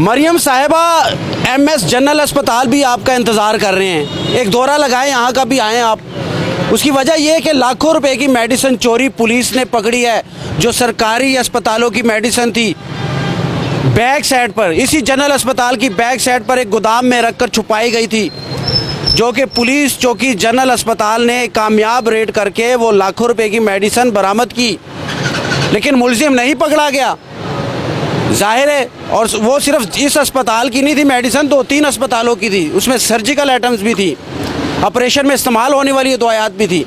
मरियम साहिबा MS general अस्पताल भी आपका इंतज़ार कर रहे हैं। एक दौरा लगाएं, यहाँ का भी आएँ आप। उसकी वजह यह है कि लाखों रुपए की मेडिसिन चोरी पुलिस ने पकड़ी है, जो सरकारी अस्पतालों की मेडिसिन थी। बैक साइड पर, इसी जनरल अस्पताल की बैक साइड पर एक गोदाम में रखकर छुपाई गई थी, जो कि पुलिस चौकी जनरल अस्पताल ने कामयाब रेड करके वो लाखों रुपए की मेडिसिन बरामद की, लेकिन मुलजिम नहीं पकड़ा गया, जाहिर है। और वो सिर्फ इस अस्पताल की नहीं थी मेडिसिन, 2-3 अस्पतालों की थी, उसमें सर्जिकल आइटम्स भी थी, ऑपरेशन में इस्तेमाल होने वाली दवाइयात भी थी,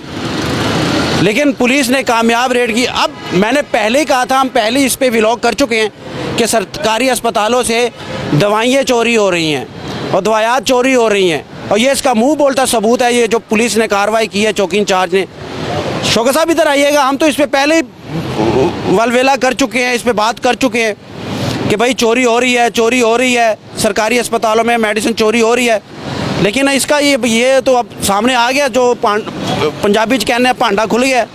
लेकिन पुलिस ने कामयाब रेड की। अब मैंने पहले ही कहा था, हम पहले इस पे व्लॉग कर चुके हैं कि सरकारी अस्पतालों से दवाइयाँ चोरी हो रही हैं और दवाइयात चोरी हो रही हैं, और ये इसका मुंह बोलता सबूत है ये जो पुलिस ने कार्रवाई की है, चौकी इंचार्ज ने। शौकत साहब इधर आइएगा, हम तो इस पर पहले ही वलवेला कर चुके हैं, इस पर बात कर चुके हैं कि भाई चोरी हो रही है, चोरी हो रही है, सरकारी अस्पतालों में मेडिसिन चोरी हो रही है, लेकिन इसका ये तो अब सामने आ गया, जो पंजाबी च कहने पांडा खुल गया।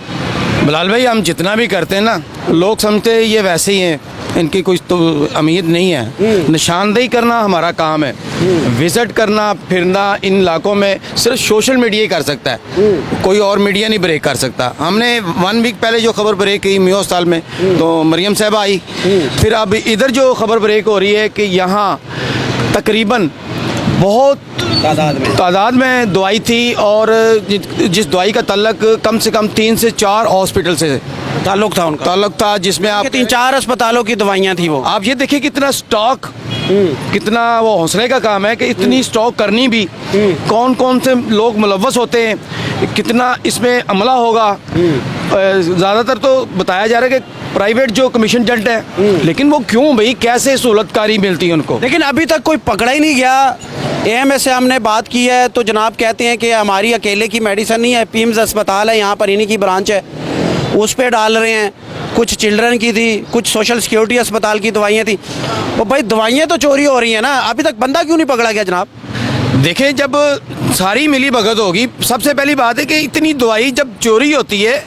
बिलाल भाई, हम जितना भी करते हैं ना, लोग समझते हैं ये वैसे ही हैं, इनकी कुछ तो उम्मीद नहीं है। निशानदेही करना हमारा काम है, विजिट करना, फिरना इन इलाकों में सिर्फ सोशल मीडिया ही कर सकता है, कोई और मीडिया नहीं ब्रेक कर सकता। हमने 1 वीक पहले जो खबर ब्रेक की मियो अस्पताल में, तो मरियम साहिबा आई, फिर अब इधर जो खबर ब्रेक हो रही है कि यहाँ तकरीबन बहुत तादाद में दवाई थी, और जिस दवाई का तल्लक कम से कम 3 से 4 हॉस्पिटल से ताल्लुक था, जिसमें आप 3-4 अस्पतालों की दवाइयाँ थी। वो आप ये देखिए कितना स्टॉक, कितना वो हौसले का काम है कि इतनी स्टॉक करनी भी, कौन कौन से लोग मुलव्वस होते हैं, कितना इसमें अमला होगा। ज़्यादातर तो बताया जा रहा है कि प्राइवेट जो कमीशन एजेंट है, लेकिन वो क्यों भाई, कैसे सहूलतकारी मिलती है उनको, लेकिन अभी तक कोई पकड़ा ही नहीं गया। एएमएस से हमने बात की है तो जनाब कहते हैं कि हमारी अकेले की मेडिसिन नहीं है, पीम्स अस्पताल है यहाँ पर, इन्हीं की ब्रांच है, उस पर डाल रहे हैं। कुछ चिल्ड्रन की थी, कुछ सोशल सिक्योरिटी अस्पताल की दवाइयाँ थी। वो भाई दवाइयाँ तो चोरी हो रही हैं ना, अभी तक बंदा क्यों नहीं पकड़ा गया जनाब? देखें, जब सारी मिली भगत होगी, सबसे पहली बात है कि इतनी दवाई जब चोरी होती है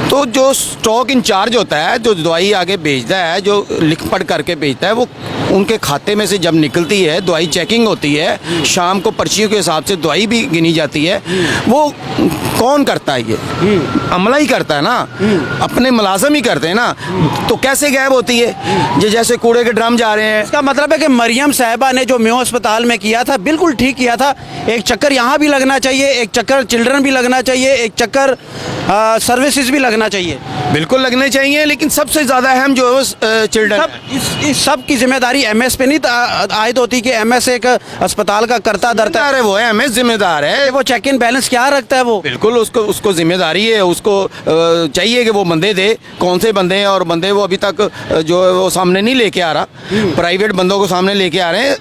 तो जो स्टॉक इंचार्ज होता है, जो दवाई आगे भेजता है, जो लिख पढ़ करके भेजता है, वो उनके खाते में से जब निकलती है, दवाई चेकिंग होती है, शाम को पर्चियों के हिसाब से दवाई भी गिनी जाती है। वो कौन करता है? ये अमला ही करता है ना, अपने मुलाजम ही करते हैं ना, तो कैसे गायब होती है? ये जैसे कूड़े के ड्रम जा रहे हैं। इसका मतलब है कि मरियम साहिबा ने जो मियो अस्पताल में किया था बिल्कुल ठीक किया था। एक चक्कर यहाँ भी लगना चाहिए, एक चक्कर चिल्ड्रन भी लगना चाहिए, एक चक्कर सर्विसेज भी लगना चाहिए। बिल्कुल लगने चाहिए, लेकिन सबसे ज़्यादा अहम जो है चिल्ड्रन। इस सब की जिम्मेदारी एमएस पे नहीं आयद होती कि एमएस एक अस्पताल का करता धरता है, वो है एमएस जिम्मेदार है, वो चेक इन बैलेंस क्या रखता है वो। बिल्कुल उसको जिम्मेदारी है, उसको चाहिए कि वो बंदे दे, कौन से बंदे हैं, और बंदे वो अभी तक जो है वो सामने नहीं लेके आ रहा, प्राइवेट बंदों को सामने लेके आ रहे हैं।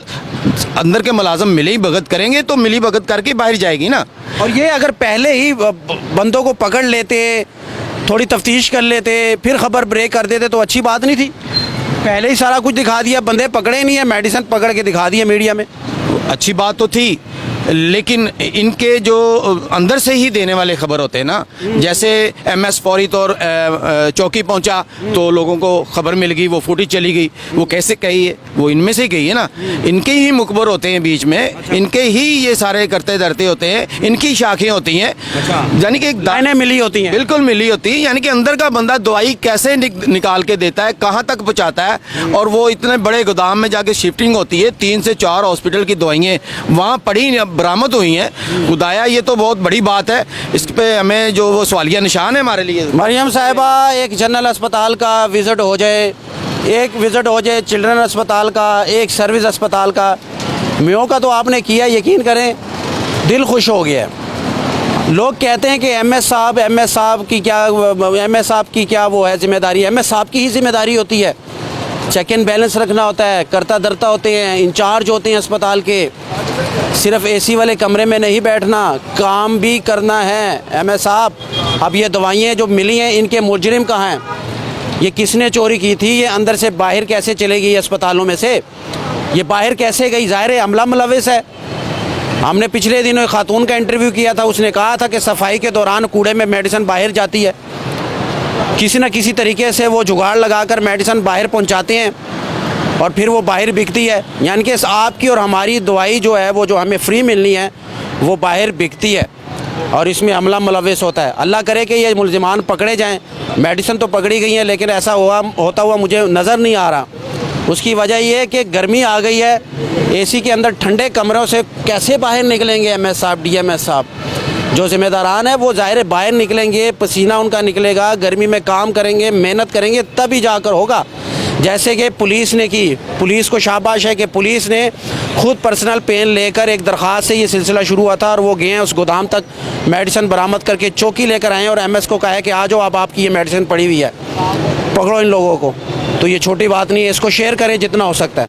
अंदर के मुलाजम मिली भगत करेंगे तो मिली भगत करके बाहर जाएगी ना। और ये अगर पहले ही बंदों को पकड़ लेते, थोड़ी तफ्तीश कर लेते, फिर खबर ब्रेक कर देते तो अच्छी बात नहीं थी। पहले ही सारा कुछ दिखा दिया, बंदे पकड़े नहीं है, मेडिसिन पकड़ के दिखा दिया मीडिया में, अच्छी बात तो थी, लेकिन इनके जो अंदर से ही देने वाले खबर होते हैं ना, जैसे एमएस फौरी तौर चौकी पहुंचा तो लोगों को खबर मिल गई, वो फुटेज चली गई, वो कैसे कही है? वो इनमें से गई है ना, इनके ही मुखबर होते हैं बीच में, इनके ही ये सारे करते धरते होते हैं, इनकी शाखें होती हैं, यानी कि एक दाने मिली होती हैं, बिल्कुल मिली होती है। यानी कि अंदर का बंदा दवाई कैसे निकाल के देता है, कहाँ तक पहुँचाता है, और वो इतने बड़े गोदाम में जाके शिफ्टिंग होती है। 3 से 4 हॉस्पिटल की दवाइयाँ वहाँ पड़ी बरामद हुई हैं, खुदाया, ये तो बहुत बड़ी बात है। इस पे हमें जो वो सवालिया निशान है हमारे लिए। मरियम साहिबा, एक जनरल अस्पताल का विजिट हो जाए, एक विजिट हो जाए चिल्ड्रन अस्पताल का, एक सर्विस अस्पताल का, मियो का तो आपने किया, यकीन करें दिल खुश हो गया। लोग कहते हैं कि एमएस साहब की क्या वो है जिम्मेदारी, एमएस साहब की ही जिम्मेदारी होती है, चेक इन बैलेंस रखना होता है, करता धरता होते हैं, इंचार्ज होते हैं अस्पताल के, सिर्फ एसी वाले कमरे में नहीं बैठना, काम भी करना है एमएस साहब। अब ये दवाइयाँ जो मिली हैं, इनके मुजरिम कहाँ हैं? ये किसने चोरी की थी? ये अंदर से बाहर कैसे चले गई अस्पतालों में से? ये बाहर कैसे गई? ज़ाहिर है अमला मुलविस है। हमने पिछले दिनों एक खातून का इंटरव्यू किया था, उसने कहा था कि सफाई के दौरान कूड़े में मेडिसिन बाहर जाती है, किसी न किसी तरीके से वो जुगाड़ लगाकर मेडिसिन बाहर पहुंचाते हैं। और फिर वो बाहर बिकती है। यानी कि आपकी और हमारी दवाई जो है वो जो हमें फ्री मिलनी है वो बाहर बिकती है और इसमें अमला मुलव्वस होता है। अल्लाह करे कि ये मुलजिमान पकड़े जाएं। मेडिसिन तो पकड़ी गई है लेकिन ऐसा होता हुआ मुझे नज़र नहीं आ रहा। उसकी वजह ये है कि गर्मी आ गई है, एसी के अंदर ठंडे कमरों से कैसे बाहर निकलेंगे एमएस साहब, डीएमएस साहब जो ज़िम्मेदारान है वो ज़ाहिर बाहर निकलेंगे, पसीना उनका निकलेगा, गर्मी में काम करेंगे, मेहनत करेंगे, तभी जाकर होगा। जैसे कि पुलिस ने की, पुलिस को शाबाश है कि पुलिस ने खुद पर्सनल पेन लेकर एक दरख्वास्त से ये सिलसिला शुरू हुआ था और वो गए हैं उस गोदाम तक, मेडिसिन बरामद करके चौकी लेकर आए और एमएस को कहा है कि आ जाओ, अब आपकी ये मेडिसिन पड़ी हुई है, पकड़ो इन लोगों को। तो ये छोटी बात नहीं है, इसको शेयर करें जितना हो सकता है।